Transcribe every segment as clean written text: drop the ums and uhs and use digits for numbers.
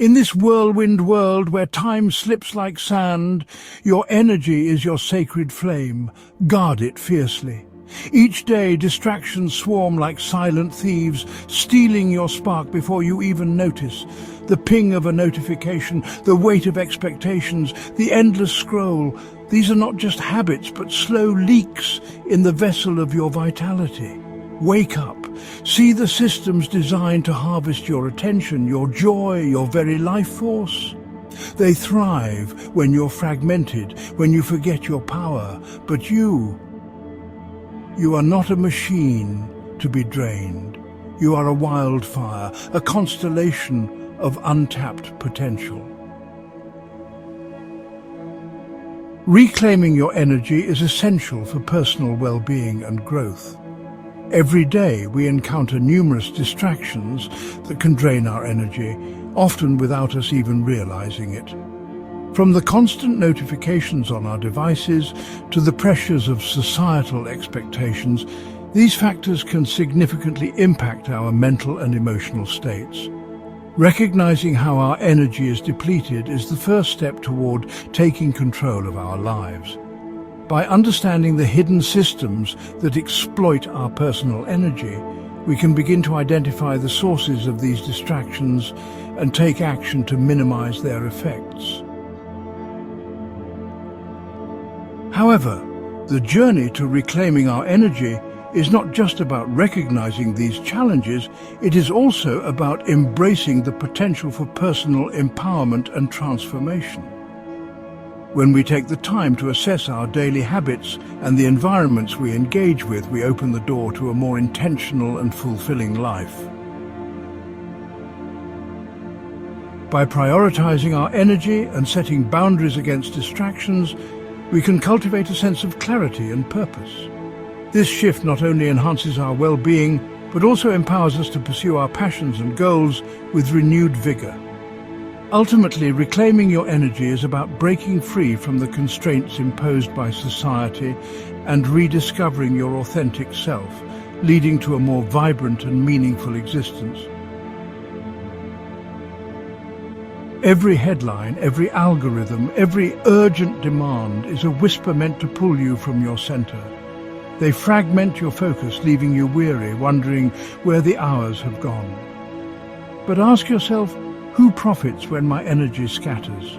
In this whirlwind world where time slips like sand, your energy is your sacred flame. Guard it fiercely. Each day, distractions swarm like silent thieves, stealing your spark before you even notice. The ping of a notification, the weight of expectations, the endless scroll. These are not just habits, but slow leaks in the vessel of your vitality. Wake up. See the systems designed to harvest your attention, your joy, your very life force. They thrive when you're fragmented, when you forget your power. But you are not a machine to be drained. You are a wildfire, a constellation of untapped potential. Reclaiming your energy is essential for personal well-being and growth. Every day we encounter numerous distractions that can drain our energy, often without us even realizing it. From the constant notifications on our devices to the pressures of societal expectations, these factors can significantly impact our mental and emotional states. Recognizing how our energy is depleted is the first step toward taking control of our lives. By understanding the hidden systems that exploit our personal energy, we can begin to identify the sources of these distractions and take action to minimize their effects. However, the journey to reclaiming our energy is not just about recognizing these challenges, it is also about embracing the potential for personal empowerment and transformation. When we take the time to assess our daily habits and the environments we engage with, we open the door to a more intentional and fulfilling life. By prioritizing our energy and setting boundaries against distractions, we can cultivate a sense of clarity and purpose. This shift not only enhances our well-being, but also empowers us to pursue our passions and goals with renewed vigor. Ultimately, reclaiming your energy is about breaking free from the constraints imposed by society and rediscovering your authentic self, leading to a more vibrant and meaningful existence. Every headline, every algorithm, every urgent demand is a whisper meant to pull you from your center. They fragment your focus, leaving you weary, wondering where the hours have gone. But ask yourself, who profits when my energy scatters?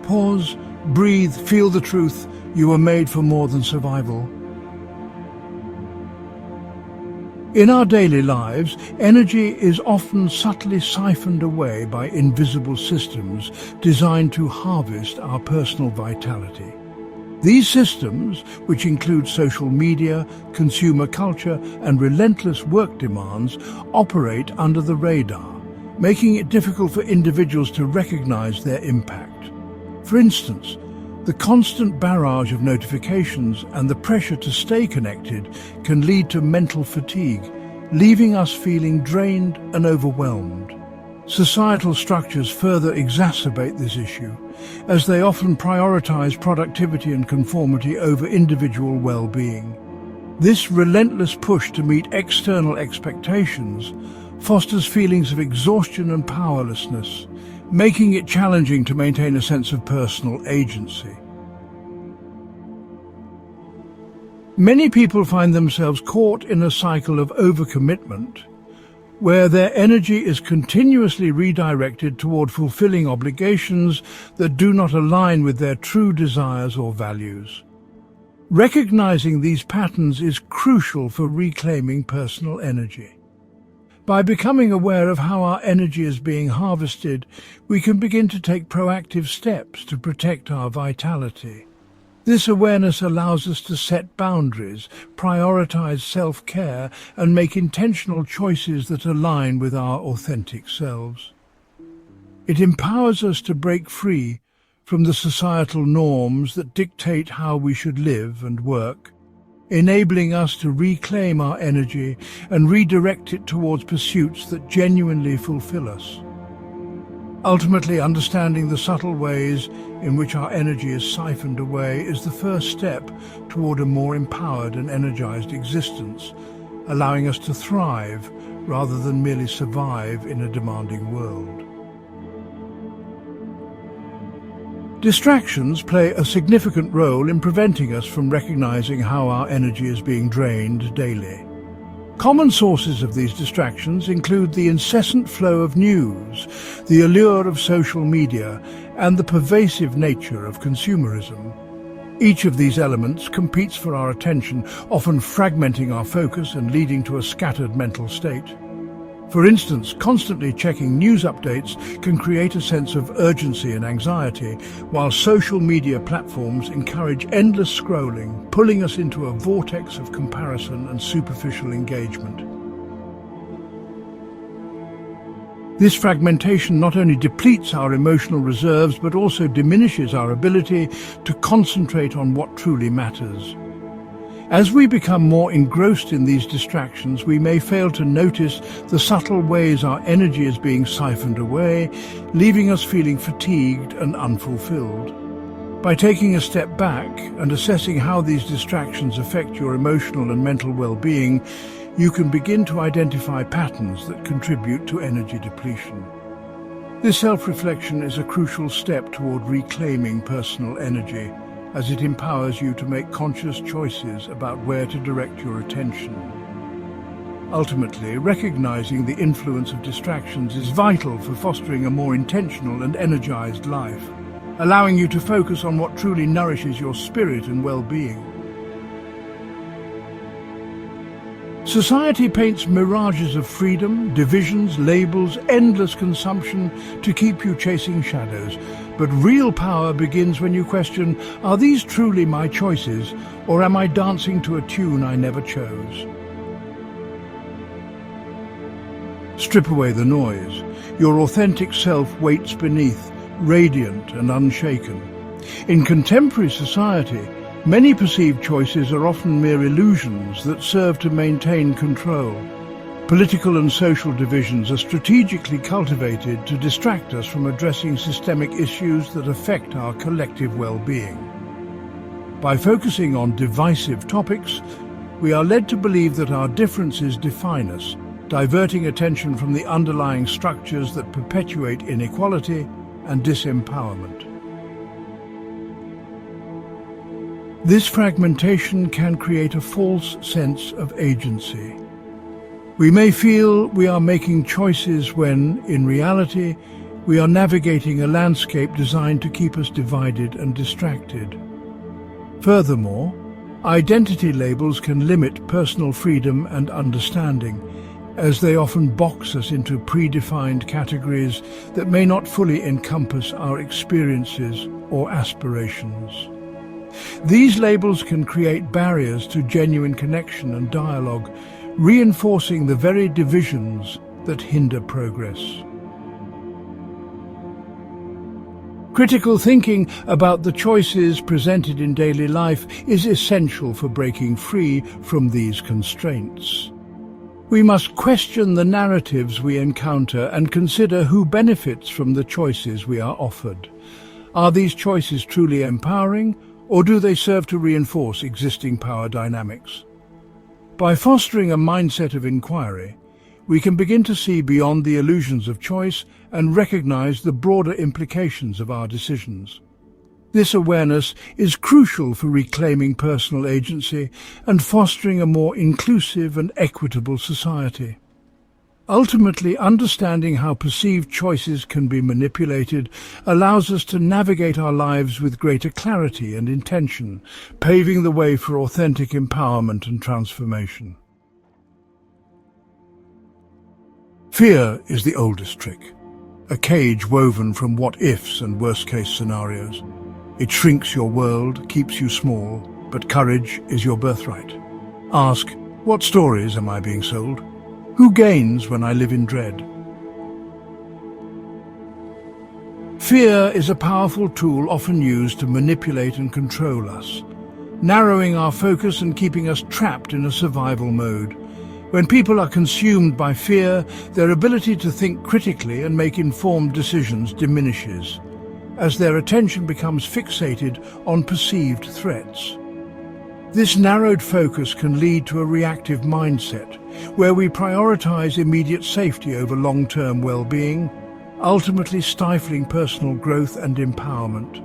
Pause, breathe, feel the truth. You are made for more than survival. In our daily lives, energy is often subtly siphoned away by invisible systems designed to harvest our personal vitality. These systems, which include social media, consumer culture, and relentless work demands, operate under the radar, making it difficult for individuals to recognize their impact. For instance, the constant barrage of notifications and the pressure to stay connected can lead to mental fatigue, leaving us feeling drained and overwhelmed. Societal structures further exacerbate this issue, as they often prioritize productivity and conformity over individual well-being. This relentless push to meet external expectations fosters feelings of exhaustion and powerlessness, making it challenging to maintain a sense of personal agency. Many people find themselves caught in a cycle of overcommitment, where their energy is continuously redirected toward fulfilling obligations that do not align with their true desires or values. Recognizing these patterns is crucial for reclaiming personal energy. By becoming aware of how our energy is being harvested, we can begin to take proactive steps to protect our vitality. This awareness allows us to set boundaries, prioritize self-care, and make intentional choices that align with our authentic selves. It empowers us to break free from the societal norms that dictate how we should live and work, enabling us to reclaim our energy and redirect it towards pursuits that genuinely fulfill us. Ultimately, understanding the subtle ways in which our energy is siphoned away is the first step toward a more empowered and energized existence, allowing us to thrive rather than merely survive in a demanding world. Distractions play a significant role in preventing us from recognizing how our energy is being drained daily. Common sources of these distractions include the incessant flow of news, the allure of social media, and the pervasive nature of consumerism. Each of these elements competes for our attention, often fragmenting our focus and leading to a scattered mental state. For instance, constantly checking news updates can create a sense of urgency and anxiety, while social media platforms encourage endless scrolling, pulling us into a vortex of comparison and superficial engagement. This fragmentation not only depletes our emotional reserves, but also diminishes our ability to concentrate on what truly matters. As we become more engrossed in these distractions, we may fail to notice the subtle ways our energy is being siphoned away, leaving us feeling fatigued and unfulfilled. By taking a step back and assessing how these distractions affect your emotional and mental well-being, you can begin to identify patterns that contribute to energy depletion. This self-reflection is a crucial step toward reclaiming personal energy, as it empowers you to make conscious choices about where to direct your attention. Ultimately, recognizing the influence of distractions is vital for fostering a more intentional and energized life, allowing you to focus on what truly nourishes your spirit and well-being. Society paints mirages of freedom, divisions, labels, endless consumption to keep you chasing shadows. But real power begins when you question, are these truly my choices, or am I dancing to a tune I never chose? Strip away the noise. Your authentic self waits beneath, radiant and unshaken. In contemporary society, many perceived choices are often mere illusions that serve to maintain control. Political and social divisions are strategically cultivated to distract us from addressing systemic issues that affect our collective well-being. By focusing on divisive topics, we are led to believe that our differences define us, diverting attention from the underlying structures that perpetuate inequality and disempowerment. This fragmentation can create a false sense of agency. We may feel we are making choices when, in reality, we are navigating a landscape designed to keep us divided and distracted. Furthermore, identity labels can limit personal freedom and understanding, as they often box us into predefined categories that may not fully encompass our experiences or aspirations. These labels can create barriers to genuine connection and dialogue, reinforcing the very divisions that hinder progress. Critical thinking about the choices presented in daily life is essential for breaking free from these constraints. We must question the narratives we encounter and consider who benefits from the choices we are offered. Are these choices truly empowering, or do they serve to reinforce existing power dynamics? By fostering a mindset of inquiry, we can begin to see beyond the illusions of choice and recognize the broader implications of our decisions. This awareness is crucial for reclaiming personal agency and fostering a more inclusive and equitable society. Ultimately, understanding how perceived choices can be manipulated allows us to navigate our lives with greater clarity and intention, paving the way for authentic empowerment and transformation. Fear is the oldest trick, a cage woven from what-ifs and worst-case scenarios. It shrinks your world, keeps you small, but courage is your birthright. Ask, what stories am I being sold? Who gains when I live in dread? Fear is a powerful tool often used to manipulate and control us, narrowing our focus and keeping us trapped in a survival mode. When people are consumed by fear, their ability to think critically and make informed decisions diminishes, as their attention becomes fixated on perceived threats. This narrowed focus can lead to a reactive mindset, where we prioritize immediate safety over long-term well-being, ultimately stifling personal growth and empowerment.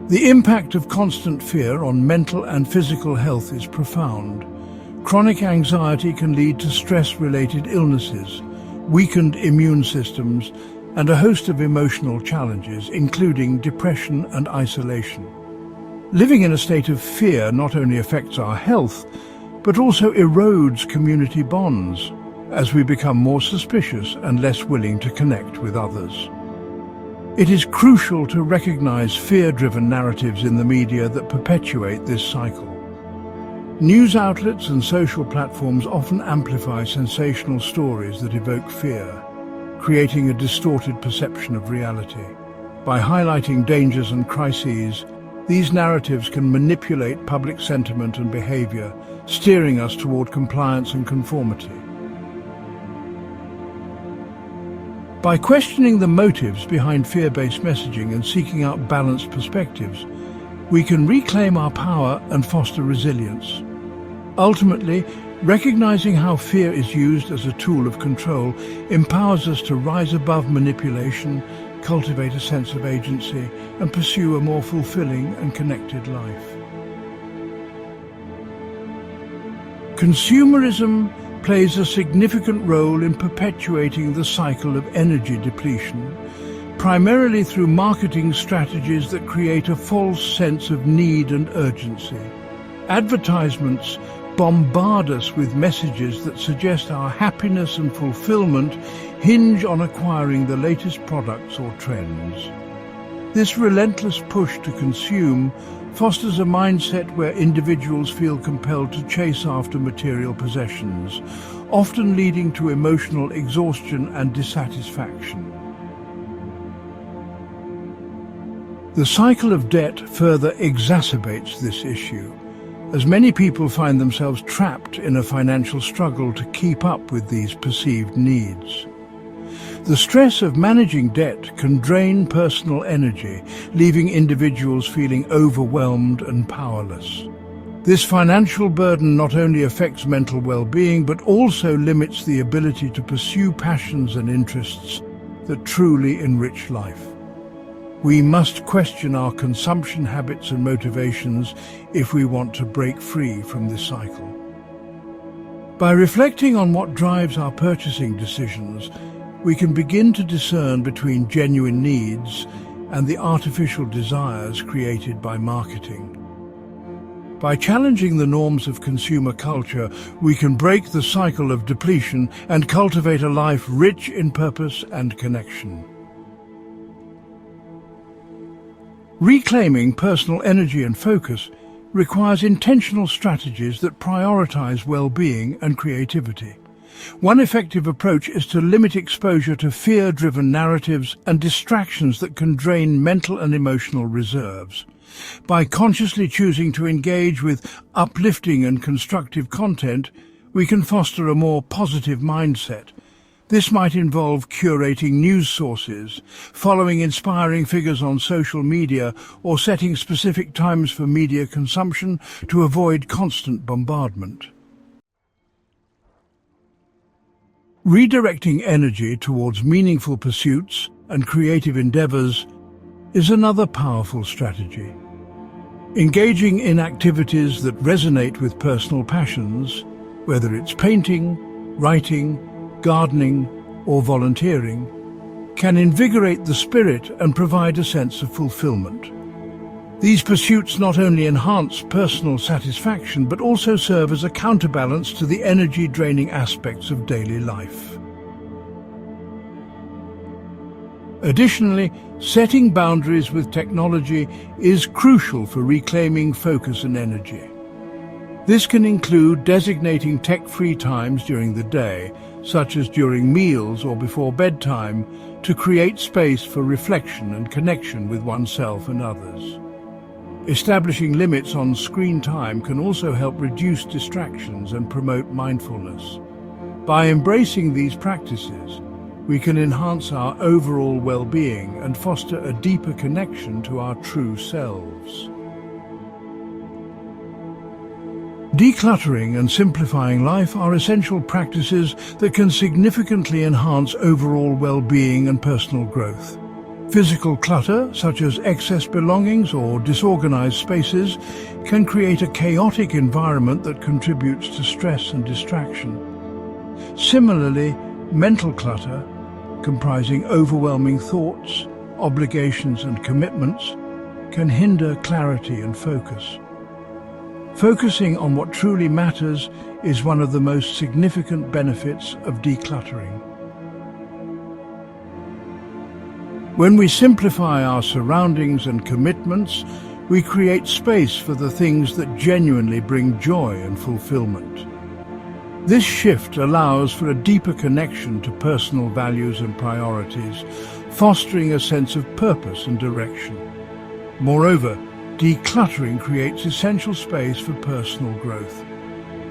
The impact of constant fear on mental and physical health is profound. Chronic anxiety can lead to stress-related illnesses, weakened immune systems, and a host of emotional challenges, including depression and isolation. Living in a state of fear not only affects our health, but also erodes community bonds, as we become more suspicious and less willing to connect with others. It is crucial to recognize fear-driven narratives in the media that perpetuate this cycle. News outlets and social platforms often amplify sensational stories that evoke fear, creating a distorted perception of reality. By highlighting dangers and crises, these narratives can manipulate public sentiment and behavior, steering us toward compliance and conformity. By questioning the motives behind fear-based messaging and seeking out balanced perspectives, we can reclaim our power and foster resilience. Ultimately, recognizing how fear is used as a tool of control empowers us to rise above manipulation, cultivate a sense of agency, and pursue a more fulfilling and connected life. Consumerism plays a significant role in perpetuating the cycle of energy depletion, primarily through marketing strategies that create a false sense of need and urgency. Advertisements bombard us with messages that suggest our happiness and fulfillment hinge on acquiring the latest products or trends. This relentless push to consume fosters a mindset where individuals feel compelled to chase after material possessions, often leading to emotional exhaustion and dissatisfaction. The cycle of debt further exacerbates this issue, as many people find themselves trapped in a financial struggle to keep up with these perceived needs. The stress of managing debt can drain personal energy, leaving individuals feeling overwhelmed and powerless. This financial burden not only affects mental well-being, but also limits the ability to pursue passions and interests that truly enrich life. We must question our consumption habits and motivations if we want to break free from this cycle. By reflecting on what drives our purchasing decisions, we can begin to discern between genuine needs and the artificial desires created by marketing. By challenging the norms of consumer culture, we can break the cycle of depletion and cultivate a life rich in purpose and connection. Reclaiming personal energy and focus requires intentional strategies that prioritize well-being and creativity. One effective approach is to limit exposure to fear-driven narratives and distractions that can drain mental and emotional reserves. By consciously choosing to engage with uplifting and constructive content, we can foster a more positive mindset. This might involve curating news sources, following inspiring figures on social media, or setting specific times for media consumption to avoid constant bombardment. Redirecting energy towards meaningful pursuits and creative endeavors is another powerful strategy. Engaging in activities that resonate with personal passions, whether it's painting, writing, gardening, or volunteering, can invigorate the spirit and provide a sense of fulfillment. These pursuits not only enhance personal satisfaction, but also serve as a counterbalance to the energy-draining aspects of daily life. Additionally, setting boundaries with technology is crucial for reclaiming focus and energy. This can include designating tech-free times during the day, such as during meals or before bedtime, to create space for reflection and connection with oneself and others. Establishing limits on screen time can also help reduce distractions and promote mindfulness. By embracing these practices, we can enhance our overall well-being and foster a deeper connection to our true selves. Decluttering and simplifying life are essential practices that can significantly enhance overall well-being and personal growth. Physical clutter, such as excess belongings or disorganized spaces, can create a chaotic environment that contributes to stress and distraction. Similarly, mental clutter, comprising overwhelming thoughts, obligations and commitments, can hinder clarity and focus. Focusing on what truly matters is one of the most significant benefits of decluttering. When we simplify our surroundings and commitments, we create space for the things that genuinely bring joy and fulfillment. This shift allows for a deeper connection to personal values and priorities, fostering a sense of purpose and direction. Moreover, decluttering creates essential space for personal growth.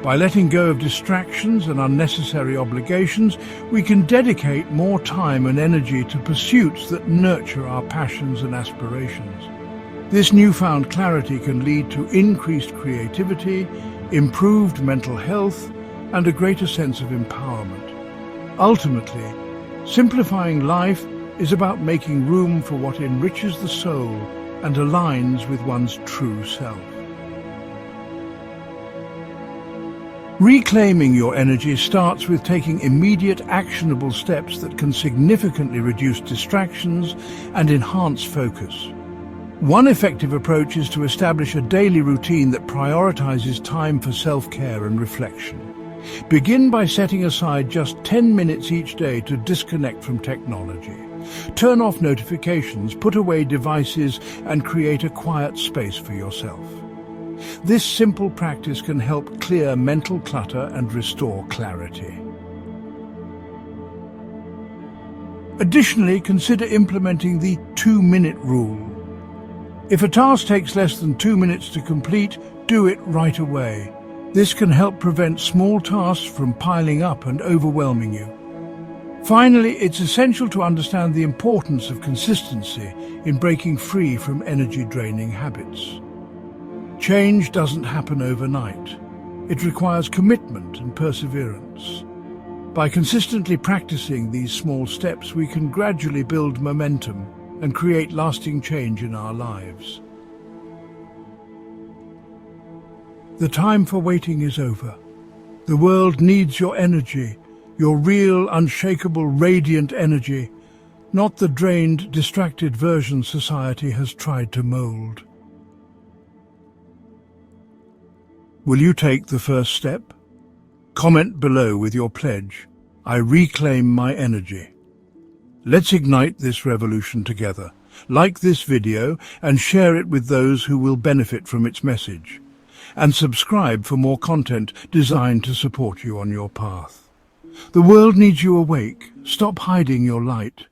By letting go of distractions and unnecessary obligations, we can dedicate more time and energy to pursuits that nurture our passions and aspirations. This newfound clarity can lead to increased creativity, improved mental health, and a greater sense of empowerment. Ultimately, simplifying life is about making room for what enriches the soul and aligns with one's true self. Reclaiming your energy starts with taking immediate, actionable steps that can significantly reduce distractions and enhance focus. One effective approach is to establish a daily routine that prioritizes time for self-care and reflection. Begin by setting aside just 10 minutes each day to disconnect from technology. Turn off notifications, put away devices, and create a quiet space for yourself. This simple practice can help clear mental clutter and restore clarity. Additionally, consider implementing the 2-minute rule. If a task takes less than 2 minutes to complete, do it right away. This can help prevent small tasks from piling up and overwhelming you. Finally, it's essential to understand the importance of consistency in breaking free from energy-draining habits. Change doesn't happen overnight. It requires commitment and perseverance. By consistently practicing these small steps, we can gradually build momentum and create lasting change in our lives. The time for waiting is over. The world needs your energy, your real, unshakable, radiant energy, not the drained, distracted version society has tried to mold. Will you take the first step? Comment below with your pledge. I reclaim my energy. Let's ignite this revolution together. Like this video and share it with those who will benefit from its message. And subscribe for more content designed to support you on your path. The world needs you awake. Stop hiding your light.